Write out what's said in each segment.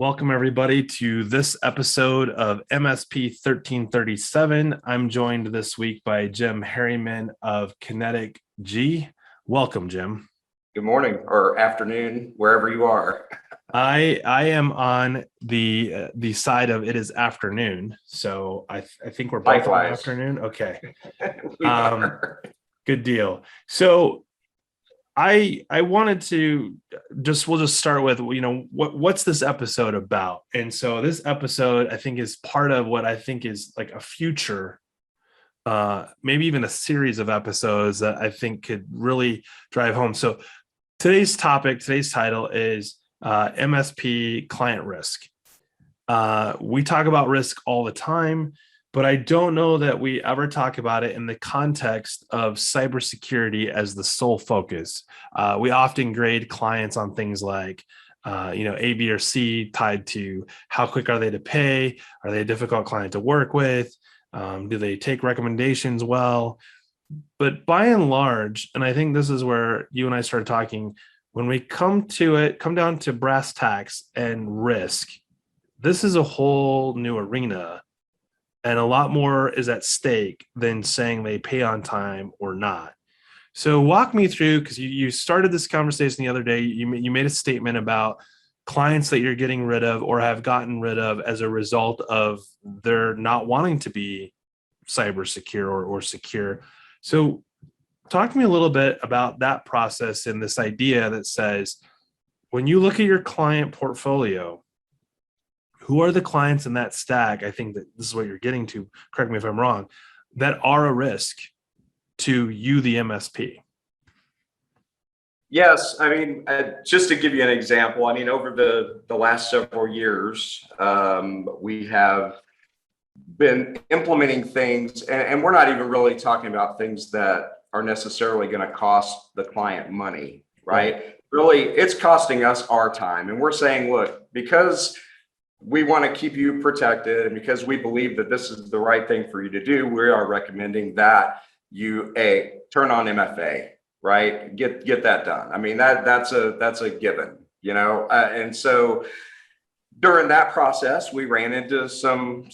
Welcome, everybody, to this episode of MSP-1337. I'm joined this week by Jim Harryman of Kinetic G. Welcome, Jim. Good morning or afternoon, wherever you are. I am on the side of it is afternoon, so I think we're both on afternoon. Okay, good deal. So I wanted to we'll just start with, what's this episode about? And so this episode, I think, is part of what I think is like a future, maybe even a series of episodes that I think could really drive home. So today's title is MSP client risk. We talk about risk all the time, but I don't know that we ever talk about it in the context of cybersecurity as the sole focus. We often grade clients on things like, A, B, or C tied to how quick are they to pay? Are they a difficult client to work with? Do they take recommendations well? But by and large, and I think this is where you and I started talking, when we come down to brass tacks and risk, this is a whole new arena. And a lot more is at stake than saying they pay on time or not. So walk me through, because you started this conversation the other day. You made a statement about clients that you're getting rid of or have gotten rid of as a result of their not wanting to be cyber secure or secure. So talk to me a little bit about that process and this idea that says, when you look at your client portfolio, who are the clients in that stack? I think that this is what you're getting to, correct me if I'm wrong, that are a risk to you, the MSP. Yes, I mean, just to give you an example, I mean, over the last several years, we have been implementing things, and we're not even really talking about things that are necessarily going to cost the client money, right? Really, it's costing us our time. And we're saying, look, because we want to keep you protected, and because we believe that this is the right thing for you to do, we are recommending that you turn on MFA, right? Get that done. I mean, that's a given, and so during that process, we ran into some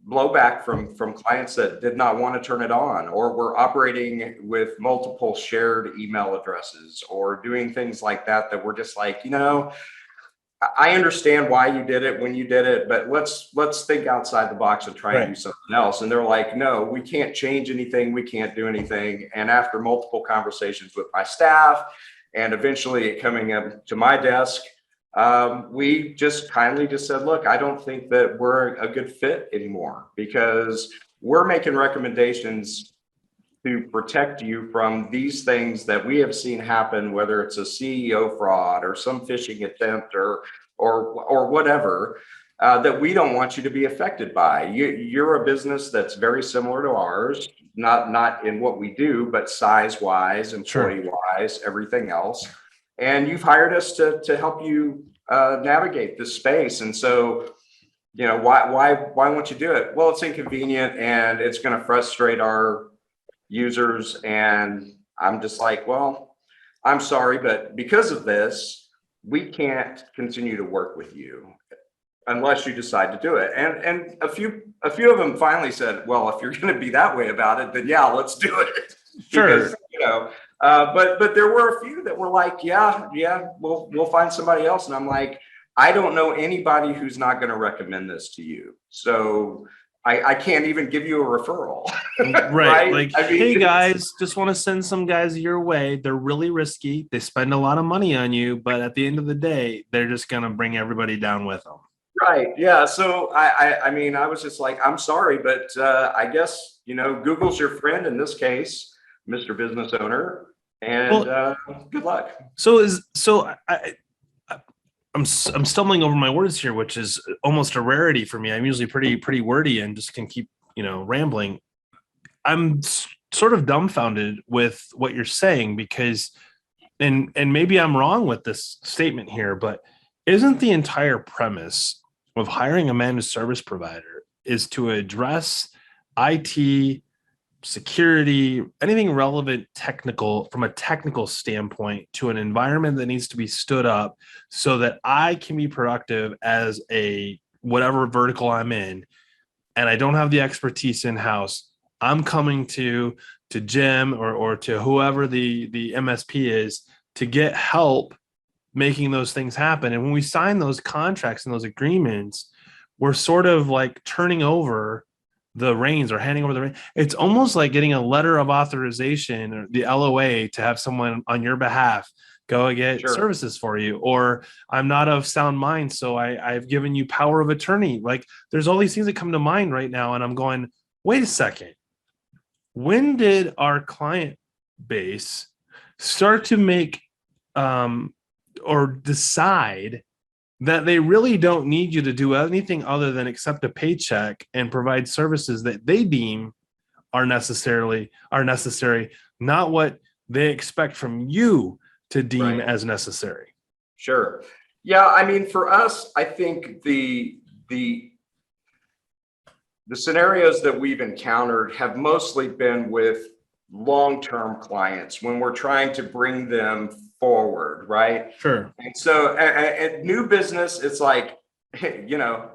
blowback from clients that did not want to turn it on, or were operating with multiple shared email addresses, or doing things like that we're just like, I understand why you did it when you did it, but let's think outside the box and try and do something else. And they're like, no, we can't change anything. We can't do anything. And after multiple conversations with my staff and eventually it coming up to my desk, we just kindly said, look, I don't think that we're a good fit anymore, because we're making recommendations to protect you from these things that we have seen happen, whether it's a CEO fraud or some phishing attempt or whatever, that we don't want you to be affected by. You're a business that's very similar to ours, not in what we do, but size-wise, employee-wise, everything else. And you've hired us to help you navigate this space. And so, why won't you do it? Well, it's inconvenient and it's going to frustrate our users. And I'm just like, well, I'm sorry, but because of this, we can't continue to work with you unless you decide to do it. And a few of them finally said, well, if you're going to be that way about it, then yeah, let's do it. Sure. Because, but there were a few that were like, yeah, we'll find somebody else. And I'm like, I don't know anybody who's not going to recommend this to you. So I can't even give you a referral. Right. Like, hey guys, just want to send some guys your way. They're really risky. They spend a lot of money on you, but at the end of the day, they're just going to bring everybody down with them. Right. Yeah. So I mean, I was just like, I'm sorry, but I guess, Google's your friend in this case, Mr. Business Owner, and good luck. I'm stumbling over my words here, which is almost a rarity for me. I'm usually pretty wordy and just can keep, rambling. I'm sort of dumbfounded with what you're saying, because, and maybe I'm wrong with this statement here, but isn't the entire premise of hiring a managed service provider is to address IT security, anything relevant technical from a technical standpoint to an environment that needs to be stood up so that I can be productive as a whatever vertical I'm in, and I don't have the expertise in house. I'm coming to Jim or to whoever the MSP is to get help making those things happen. And when we sign those contracts and those agreements, we're sort of like turning over the reins or handing over the reins. It's almost like getting a letter of authorization or the LOA to have someone on your behalf go and get Sure. services for you. Or I'm not of sound mind, so I've given you power of attorney. Like there's all these things that come to mind right now. And I'm going, wait a second. When did our client base start to make or decide that they really don't need you to do anything other than accept a paycheck and provide services that they deem are necessary, not what they expect from you to deem Right. as necessary? Sure. Yeah. I mean, for us, I think the scenarios that we've encountered have mostly been with long-term clients when we're trying to bring them forward, right? Sure. And so at new business, it's like, hey,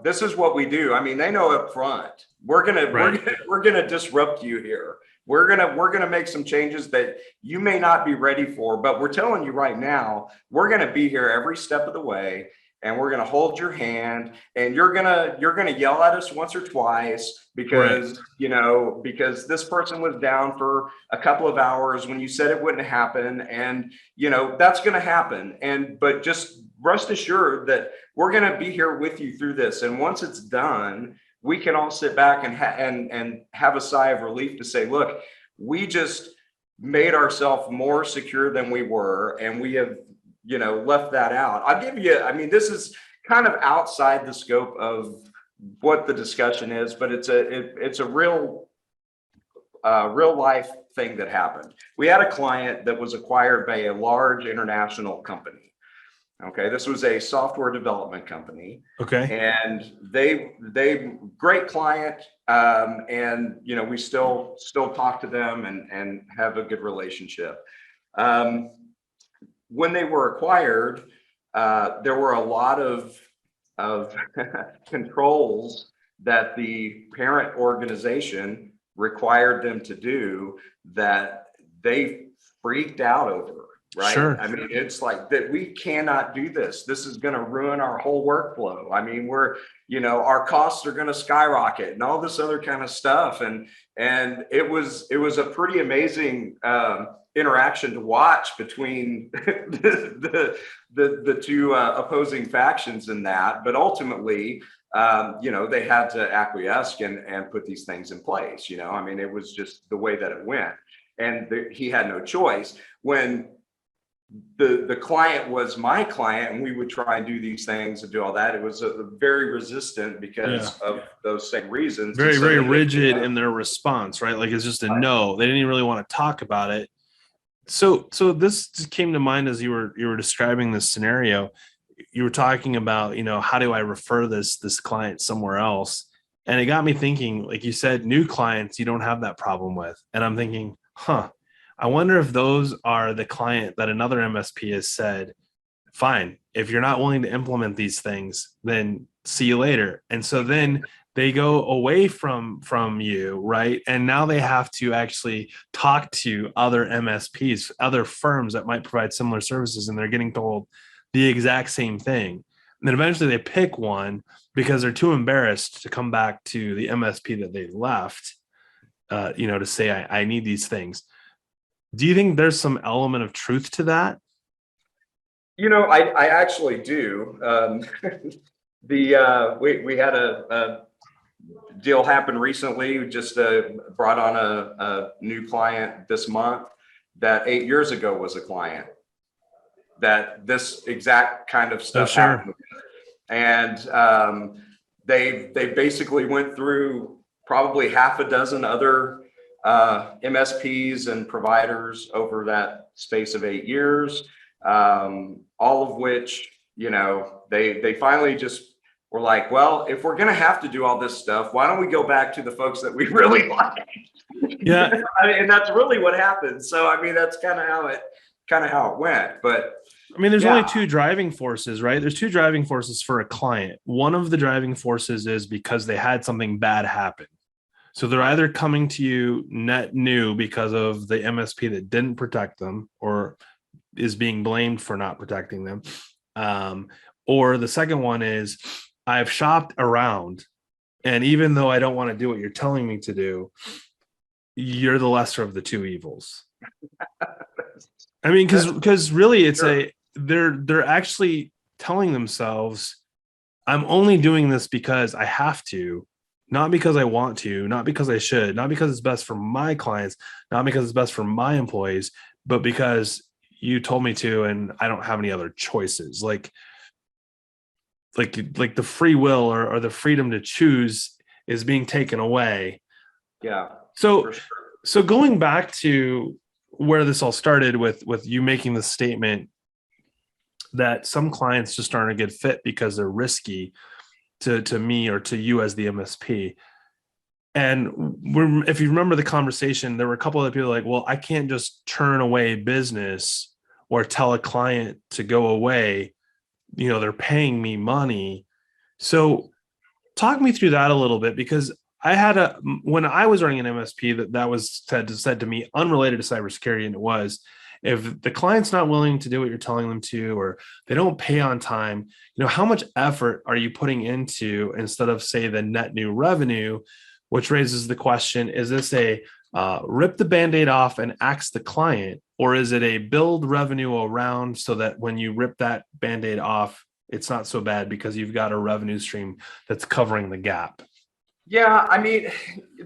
this is what we do. I mean, they know up front, Right. we're gonna disrupt you here. We're gonna make some changes that you may not be ready for, but we're telling you right now, we're gonna be here every step of the way, and we're gonna hold your hand, and you're gonna yell at us once or twice Right. because this person was down for a couple of hours when you said it wouldn't happen, and that's gonna happen. But just rest assured that we're gonna be here with you through this, and once it's done, we can all sit back and have a sigh of relief to say, look, we just made ourselves more secure than we were, and we have left that out. I'll give you, I mean, this is kind of outside the scope of what the discussion is, but it's a real life thing that happened. We had a client that was acquired by a large international company. Okay, this was a software development company, Okay. and they great client, and we still talk to them and have a good relationship. When they were acquired, there were a lot of controls that the parent organization required them to do that they freaked out over. Right. Sure. I mean, it's like that we cannot do this. This is going to ruin our whole workflow. I mean, our costs are going to skyrocket and all this other kind of stuff. And it was a pretty amazing interaction to watch between the two opposing factions in that. But ultimately, they had to acquiesce and put these things in place. I mean, it was just the way that it went, and he had no choice. When the client was my client and we would try and do these things and do all that, it was very resistant because of those same reasons. Very, And so very they rigid in their response, right? Like it's just a no. They didn't even really want to talk about it. So this just came to mind as you were describing this scenario. You were talking about, how do I refer this client somewhere else? And it got me thinking, like you said, new clients you don't have that problem with. And I'm thinking, I wonder if those are the client that another MSP has said, fine, if you're not willing to implement these things, then see you later. And so then they go away from you, right? And now they have to actually talk to other MSPs, other firms that might provide similar services, and they're getting told the exact same thing. And then eventually they pick one because they're too embarrassed to come back to the MSP that they left, to say, I need these things. Do you think there's some element of truth to that? I actually do. We had a deal happen recently. We just brought on a new client this month that 8 years ago was a client that this exact kind of stuff happened. And they basically went through probably half a dozen other MSPs and providers over that space of 8 years, all of which, they finally just we're like, well, if we're going to have to do all this stuff, why don't we go back to the folks that we really like? Yeah. And that's really what happened. So, I mean, that's kind of how it went. But I mean, there's yeah, only two driving forces, right? There's two driving forces for a client. One of the driving forces is because they had something bad happen. So they're either coming to you net new because of the MSP that didn't protect them or is being blamed for not protecting them. Or the second one is I've shopped around, and even though I don't want to do what you're telling me to do, you're the lesser of the two evils. I mean, because really it's sure. They're actually telling themselves, I'm only doing this because I have to, not because I want to, not because I should, not because it's best for my clients, not because it's best for my employees, but because you told me to, and I don't have any other choices. Like the free will or the freedom to choose is being taken away. Yeah, So for sure. so going back to where this all started with you making the statement that some clients just aren't a good fit because they're risky to me or to you as the MSP. And if you remember the conversation, there were a couple of people like, well, I can't just turn away business or tell a client to go away. You know, they're paying me money. So talk me through that a little bit, because when I was running an MSP that was said to me unrelated to cybersecurity, and it was, if the client's not willing to do what you're telling them to, or they don't pay on time, how much effort are you putting into, instead of say the net new revenue, which raises the question, is this a rip the band-aid off and axe the client, or is it a build revenue around so that when you rip that band-aid off, it's not so bad because you've got a revenue stream that's covering the gap? Yeah, I mean,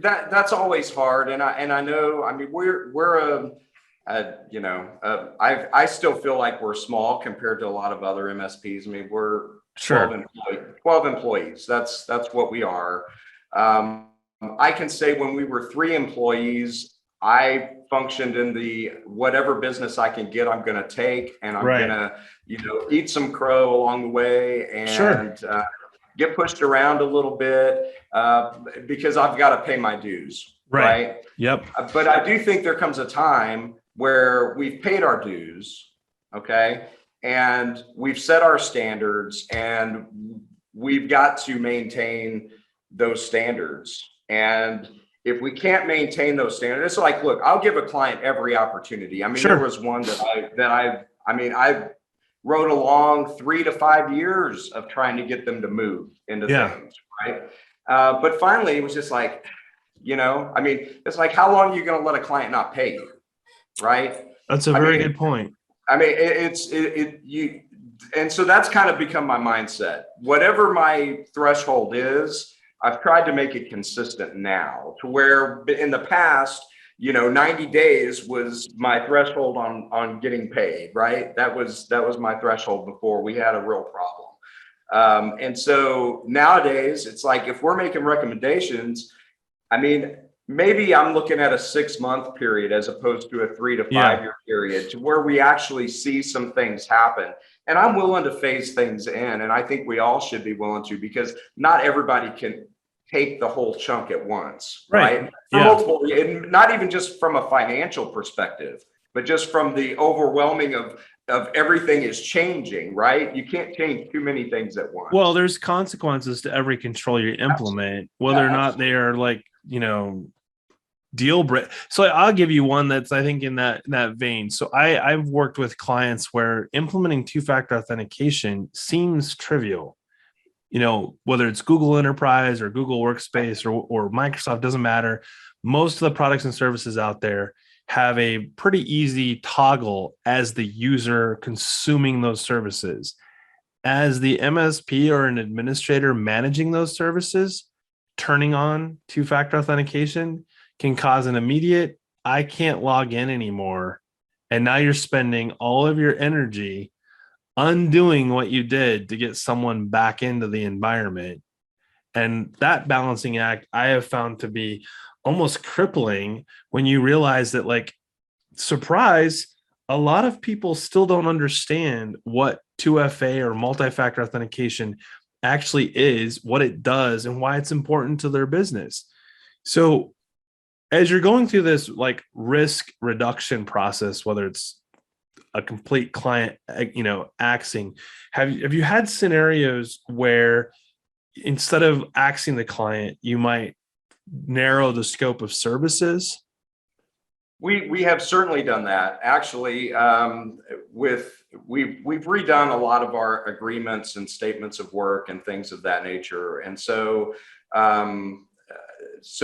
that's always hard, and I know. I mean, I still feel like we're small compared to a lot of other MSPs. I mean, we're Sure. 12 employees. That's what we are. I can say when we were 3 employees, I functioned in the whatever business I can get, I'm going to take, and I'm going Right. to, eat some crow along the way, Sure. and get pushed around a little bit because I've got to pay my dues, Right. right? Yep. But I do think there comes a time where we've paid our dues, okay, and we've set our standards, and we've got to maintain those standards. And if we can't maintain those standards, it's like, look, I'll give a client every opportunity. I mean, there Sure. was one I wrote along 3 to 5 years of trying to get them to move into Yeah. things, right? But finally, it was just like, it's like, how long are you going to let a client not pay you, right? That's a I very mean, good point. and so that's kind of become my mindset. Whatever my threshold is, I've tried to make it consistent now, to where in the past, 90 days was my threshold on getting paid, right? That was my threshold before we had a real problem. And so nowadays it's like, if we're making recommendations, I mean, maybe I'm looking at a 6-month period as opposed to a 3 to 5 Yeah. year period, to where we actually see some things happen. And I'm willing to phase things in. And I think we all should be willing to, because not everybody can take the whole chunk at once, Right. right? For Yeah. multiple, and not even just from a financial perspective, but just from the overwhelming of everything is changing, right? You can't change too many things at Well, once. there's consequences to every control you implement, whether Yeah, or not they absolutely. are like, deal break. So I'll give you one that's, I think, in that vein. So I've worked with clients where implementing two-factor authentication seems trivial. Whether it's Google Enterprise or Google Workspace or Microsoft, doesn't matter. Most of the products and services out there have a pretty easy toggle as the user consuming those services. As the MSP or an administrator managing those services, turning on two-factor authentication can cause an immediate, I can't log in anymore. And now you're spending all of your energy undoing what you did to get someone back into the environment. And that balancing act I have found to be almost crippling, when you realize that, like, surprise, a lot of people still don't understand what 2FA or multi-factor authentication actually is, what it does, and why it's important to their business. So as you're going through this like risk reduction process, whether it's a complete client, axing, have you had scenarios where instead of axing the client, you might narrow the scope of services? We have certainly done that. Actually, we've redone a lot of our agreements and statements of work and things of that nature, and so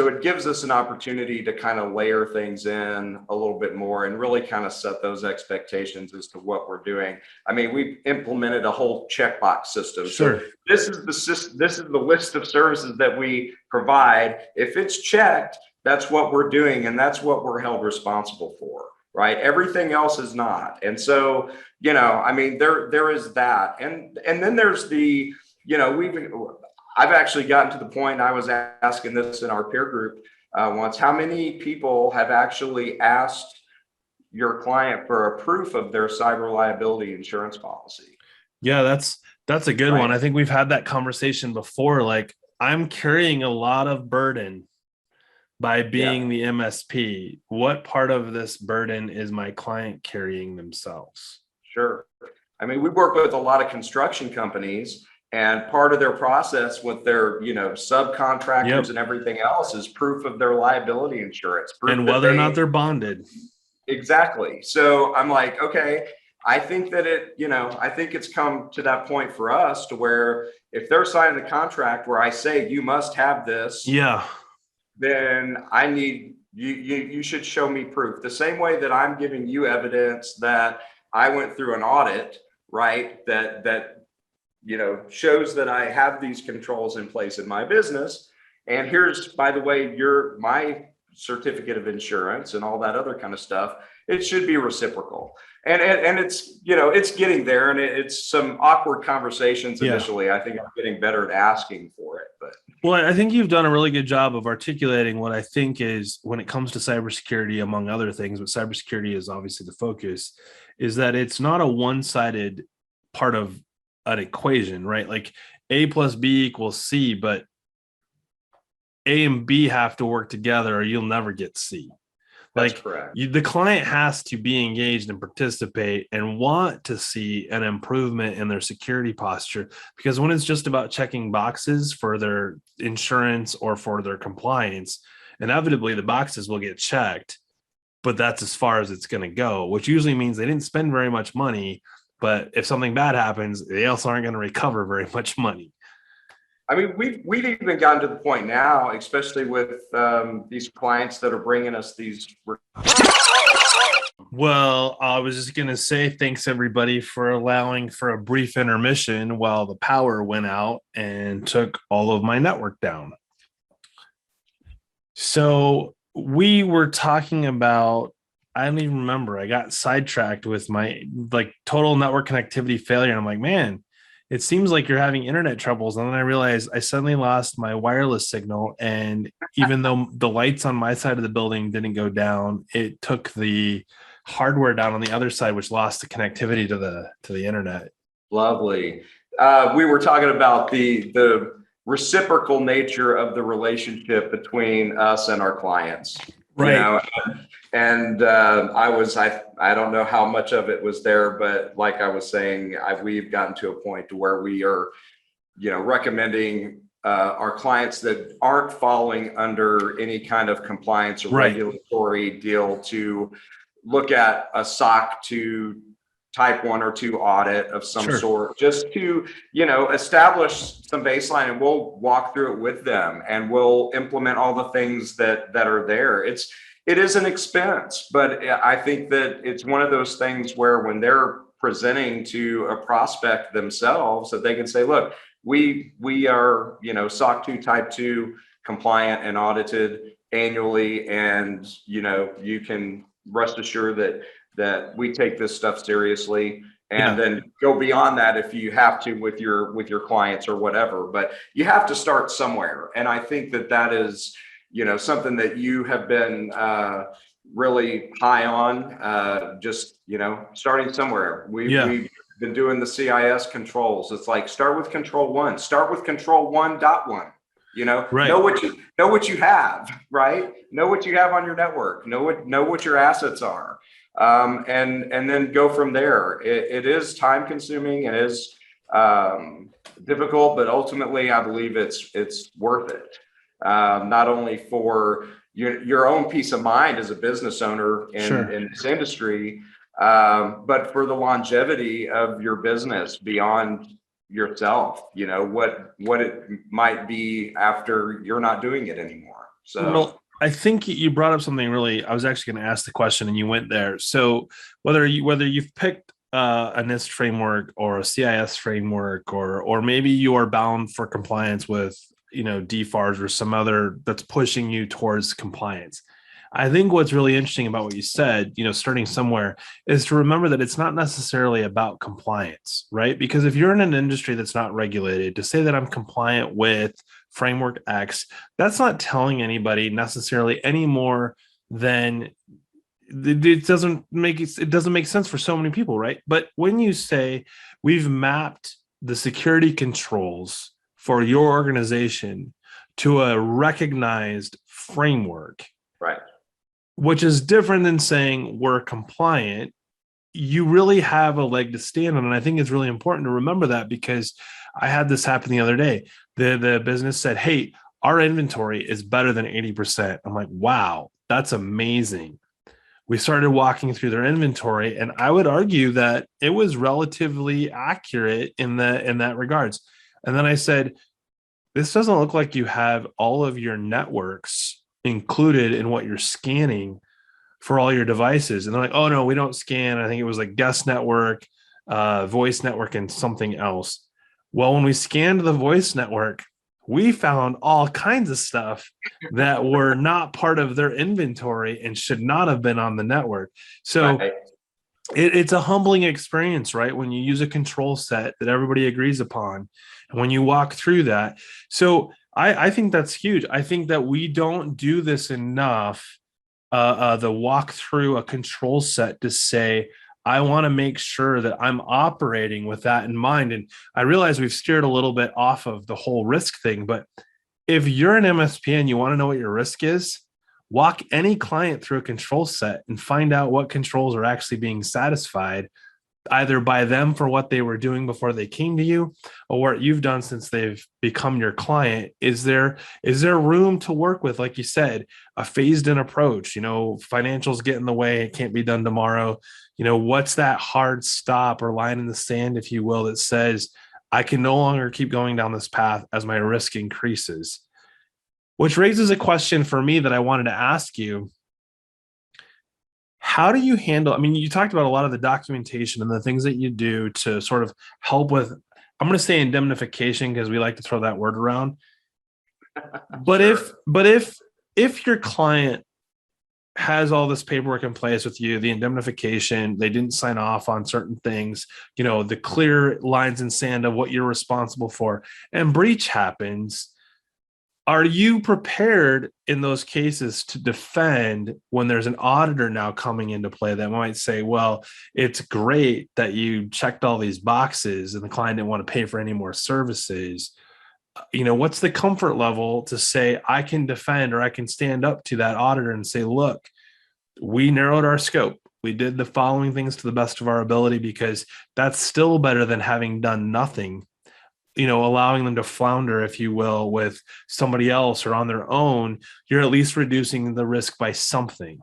it gives us an opportunity to kind of layer things in a little bit more and really kind of set those expectations as to what we're doing. I mean, we've implemented a whole checkbox system. Sure. So this is the list of services that we provide. If it's checked, that's what we're doing, and that's what we're held responsible for, right? Everything else is not. And so, I mean, there is that. And then there's the, I've actually gotten to the point, I was asking this in our peer group once, how many people have actually asked your client for a proof of their cyber liability insurance policy? Yeah, that's a good one. Right. I think we've had that conversation before. Like, I'm carrying a lot of burden by Yeah, being the MSP. What part of this burden is my client carrying themselves? sure. I mean, we work with a lot of construction companies, and part of their process with their, subcontractors Yep. and everything else is proof of their liability insurance, proof And that whether or they not they're bonded. exactly. So I'm like, okay, I think that I think it's come to that point for us to where if they're signing the contract where I say you must have this, Yeah. then I need you should show me proof. The same way that I'm giving you evidence that I went through an audit, right? That shows that I have these controls in place in my business. And here's, by the way, my certificate of insurance and all that other kind of stuff. It should be reciprocal. And it's, it's getting there, and it's some awkward conversations Yeah. initially. I think I'm getting better at asking for it, but Well, I think you've done a really good job of articulating what I think is, when it comes to cybersecurity, among other things, but cybersecurity is obviously the focus, is that it's not a one-sided part of an equation, right? Like A plus B equals C, but A and B have to work together or you'll never get C. that's Like correct. the client has to be engaged and participate and want to see an improvement in their security posture, because when it's just about checking boxes for their insurance or for their compliance, inevitably the boxes will get checked, but that's as far as it's going to go, which usually means they didn't spend very much money. But if something bad happens, they also aren't going to recover very much money. I mean, we've even gotten to the point now, especially with these clients that are bringing us these. Well, I was just going to say thanks everybody for allowing for a brief intermission while the power went out and took all of my network down. So we were talking about, I don't even remember. I got sidetracked with my like total network connectivity failure. And I'm like, man, it seems like you're having internet troubles. And then I realized I suddenly lost my wireless signal. And even though the lights on my side of the building didn't go down, it took the hardware down on the other side, which lost the connectivity to the internet. Lovely. We were talking about the reciprocal nature of the relationship between us and our clients. Right. And I don't know how much of it was there, but like I was saying, we've gotten to a point to where we are, recommending our clients that aren't falling under any kind of compliance or Right. regulatory deal to look at a SOC 2 type 1 or 2 audit of some Sure. sort, just to, establish some baseline, and we'll walk through it with them and we'll implement all the things that are there. It is an expense, but I think that it's one of those things where when they're presenting to a prospect themselves, that they can say, look, we are, SOC 2 type 2 compliant and audited annually. And, you can rest assured that we take this stuff seriously, and then go beyond that if you have to with your clients or whatever. But you have to start somewhere. And I think that is, something that you have been really high on, just, starting somewhere. We been doing the CIS controls. It's like, start with control one, start with control 1.1. Right. Know what you have, right? Know what you have on your network. Know what your assets are, and then go from there. It is time consuming. It is difficult, but ultimately, I believe it's worth it. Not only for your own peace of mind as a business owner in this industry, but for the longevity of your business beyond yourself, what it might be after you're not doing it anymore. So, well, I think you brought up something really, I was actually going to ask the question and you went there. So whether you've picked a NIST framework or a CIS framework, or maybe you are bound for compliance with, DFARS or some other that's pushing you towards compliance. I think what's really interesting about what you said, starting somewhere, is to remember that it's not necessarily about compliance, right? Because if you're in an industry that's not regulated, to say that I'm compliant with framework X, that's not telling anybody necessarily any more than it doesn't make sense for so many people, right? But when you say we've mapped the security controls for your organization to a recognized framework, right, which is different than saying we're compliant, you really have a leg to stand on. And I think it's really important to remember that, because I had this happen the other day. The business said, hey, our inventory is better than 80%. I'm like, wow, that's amazing. We started walking through their inventory, and I would argue that it was relatively accurate in that regards. And then I said, this doesn't look like you have all of your networks included in what you're scanning for all your devices. And they're like, oh no, we don't scan. I think it was like guest network, voice network, and something else. Well, when we scanned the voice network, we found all kinds of stuff that were not part of their inventory and should not have been on the network. So right. it's a humbling experience, right? When you use a control set that everybody agrees upon, and when you walk through that. So I think that's huge. I think that we don't do this enough, the walk through a control set to say, I want to make sure that I'm operating with that in mind. And I realize we've steered a little bit off of the whole risk thing, but if you're an MSP and you want to know what your risk is, walk any client through a control set and find out what controls are actually being satisfied, either by them for what they were doing before they came to you, or what you've done since they've become your client. Is there room to work with, like you said, a phased in approach? Financials get in the way, it can't be done tomorrow. What's that hard stop or line in the sand, if you will, that says I can no longer keep going down this path as my risk increases? Which raises a question for me that I wanted to ask you. How do you handle, I mean, you talked about a lot of the documentation and the things that you do to sort of help with, I'm going to say indemnification, because we like to throw that word around. But Sure. if your client has all this paperwork in place with you, the indemnification, they didn't sign off on certain things, the clear lines in sand of what you're responsible for, and breach happens, are you prepared in those cases to defend when there's an auditor now coming into play that might say, well, it's great that you checked all these boxes and the client didn't want to pay for any more services? What's the comfort level to say I can defend, or I can stand up to that auditor and say, look, we narrowed our scope. We did the following things to the best of our ability, because that's still better than having done nothing, allowing them to flounder, if you will, with somebody else or on their own. You're at least reducing the risk by something.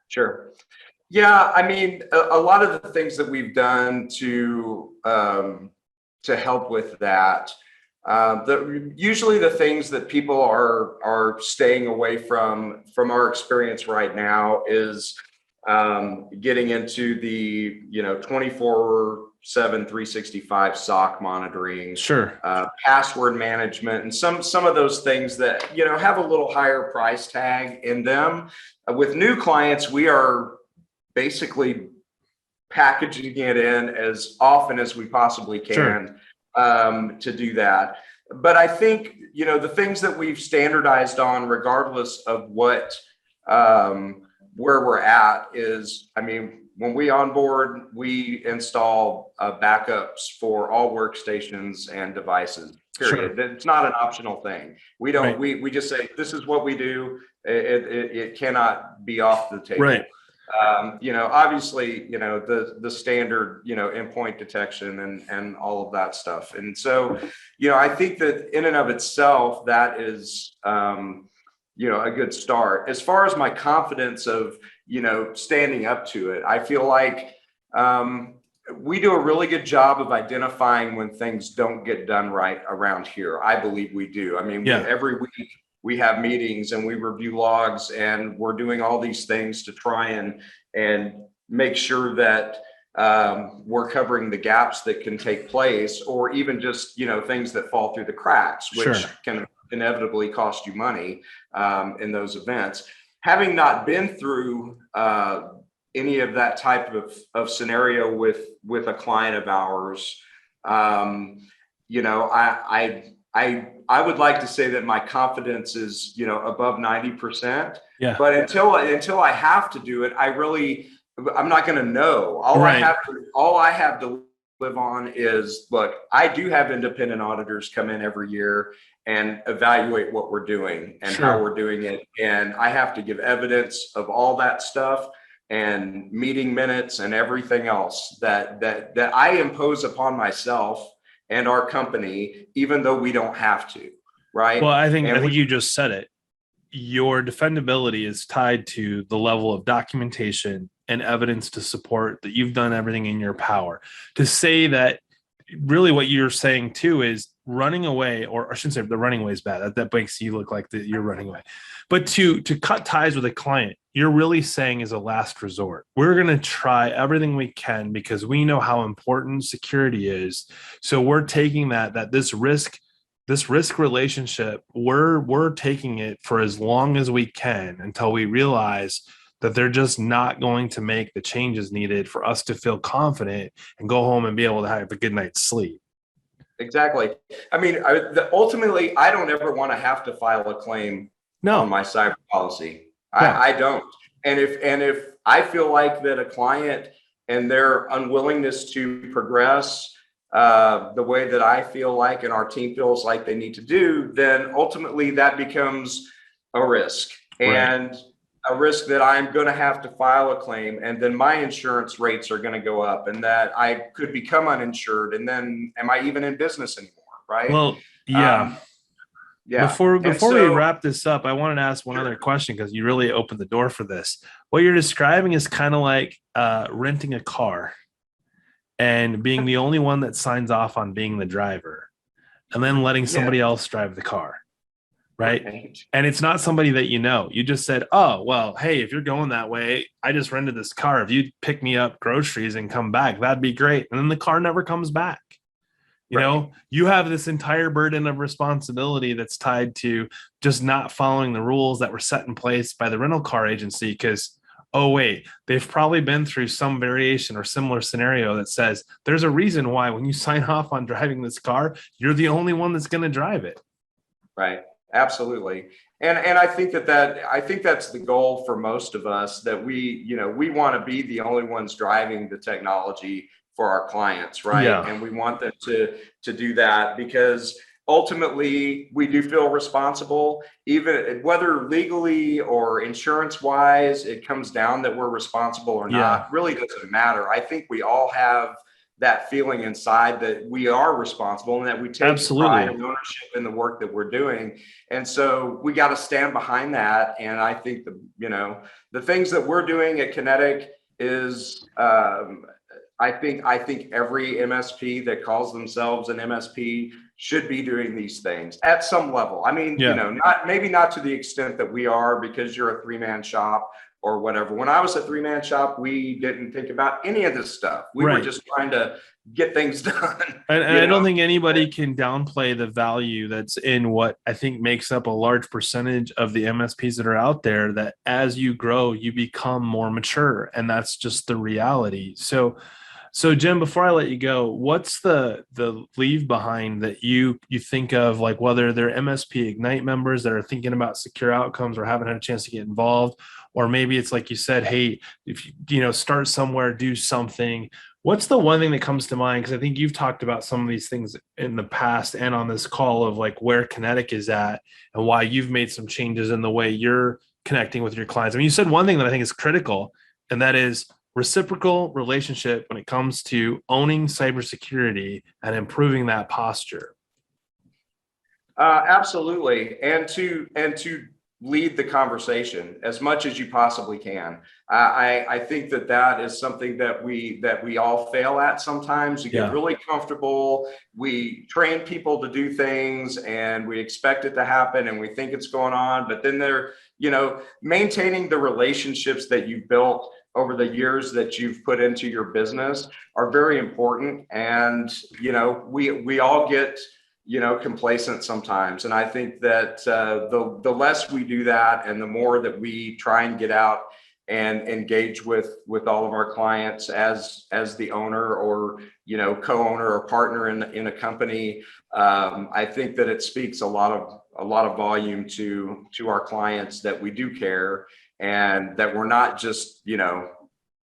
Sure. Yeah, I mean, a lot of the things that we've done to help with that, usually the things that people are staying away from our experience right now, is getting into the 24/7 365 SOC monitoring, Sure. password management, and some of those things that have a little higher price tag in them. With new clients, we are basically packaging it in as often as we possibly can, to do that. But I think the things that we've standardized on, regardless of what where we're at, is, I mean, when we onboard, we install backups for all workstations and devices, period. Sure. It's not an optional thing. We don't, Right. we just say, this is what we do. It cannot be off the table. Right. Obviously, the standard, endpoint detection and all of that stuff. And so, I think that in and of itself, that is, a good start. As far as my confidence of, standing up to it, I feel like we do a really good job of identifying when things don't get done right around here. I believe we do. I mean, every week we have meetings and we review logs, and we're doing all these things to try and make sure that we're covering the gaps that can take place, or even just, things that fall through the cracks, which can inevitably cost you money in those events. Having not been through any of that type of scenario with a client of ours, I would like to say that my confidence is, above 90%. Yeah. But until I have to do it, I'm not going to know. All I have to live on is, look, I do have independent auditors come in every year and evaluate what we're doing and how we're doing it. And I have to give evidence of all that stuff and meeting minutes and everything else that I impose upon myself and our company, even though we don't have to, right? Well, I think you just said it. Your defendability is tied to the level of documentation and evidence to support that you've done everything in your power. To say that really what you're saying too is running away, or I shouldn't say the running away is bad. That makes you look like that you're running away. But to cut ties with a client, you're really saying is a last resort. We're going to try everything we can because we know how important security is. So we're taking this risk relationship, we're taking it for as long as we can until we realize that they're just not going to make the changes needed for us to feel confident and go home and be able to have a good night's sleep. Exactly. I mean, ultimately, I don't ever want to have to file a claim on my cyber policy. I don't. And if I feel like that a client and their unwillingness to progress the way that I feel like and our team feels like they need to do, then ultimately that becomes a risk. And a risk that I'm going to have to file a claim, and then my insurance rates are going to go up, and that I could become uninsured, and then am I even in business anymore? Right. Well, yeah. Before we wrap this up, I wanted to ask one other question, because you really opened the door for this. What you're describing is kind of like renting a car and being the only one that signs off on being the driver, and then letting somebody else drive the car. Right. And it's not somebody that you just said, oh, well, hey, if you're going that way, I just rented this car. If you pick me up groceries and come back, that'd be great. And then the car never comes back. You know, you have this entire burden of responsibility that's tied to just not following the rules that were set in place by the rental car agency. Because, oh, wait, they've probably been through some variation or similar scenario that says there's a reason why when you sign off on driving this car, you're the only one that's going to drive it. Right. Absolutely. And I think I think that's the goal for most of us, that we want to be the only ones driving the technology for our clients. Right. Yeah. And we want them to do that, because ultimately we do feel responsible, even whether legally or insurance wise, it comes down that we're responsible or not, really doesn't matter. I think we all have that feeling inside that we are responsible and that we take pride and ownership in the work that we're doing. And so we got to stand behind that. And I think the things that we're doing at Kinetic is, I think every MSP that calls themselves an MSP should be doing these things at some level. I mean, maybe not to the extent that we are, because you're a 3-man shop or whatever. When I was a 3-man shop, we didn't think about any of this stuff. We were just trying to get things done. And I don't think anybody can downplay the value that's in what I think makes up a large percentage of the MSPs that are out there, that as you grow, you become more mature. And that's just the reality. So Jim, before I let you go, what's the leave behind that you think of, like whether they're MSP-Ignite members that are thinking about secure outcomes or haven't had a chance to get involved, or maybe it's like you said, hey, if you start somewhere, do something. What's the one thing that comes to mind? Because I think you've talked about some of these things in the past and on this call of like where Kinetic is at and why you've made some changes in the way you're connecting with your clients. I mean, you said one thing that I think is critical, and that is reciprocal relationship when it comes to owning cybersecurity and improving that posture. Absolutely, and to lead the conversation as much as you possibly can. I think that is something that we all fail at sometimes. We get really comfortable. We train people to do things, and we expect it to happen, and we think it's going on. But then maintaining the relationships that you've built over the years that you've put into your business are very important. And we all get complacent sometimes. And I think that the less we do that, and the more that we try and get out and engage with all of our clients as the owner or co-owner or partner in a company, I think that it speaks a lot of volume to our clients that we do care, and that we're not just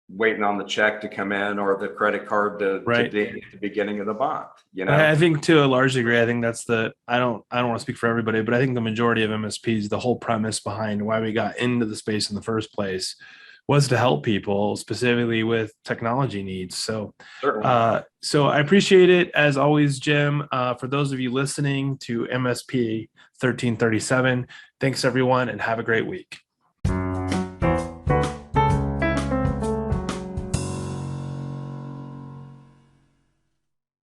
waiting on the check to come in or the credit card to ding at the beginning of the month. I think to a large degree, I think that's I don't want to speak for everybody, but I think the majority of MSPs, the whole premise behind why we got into the space in the first place was to help people specifically with technology needs. So I appreciate it as always, Jim. For those of you listening to MSP 1337, thanks everyone, and have a great week.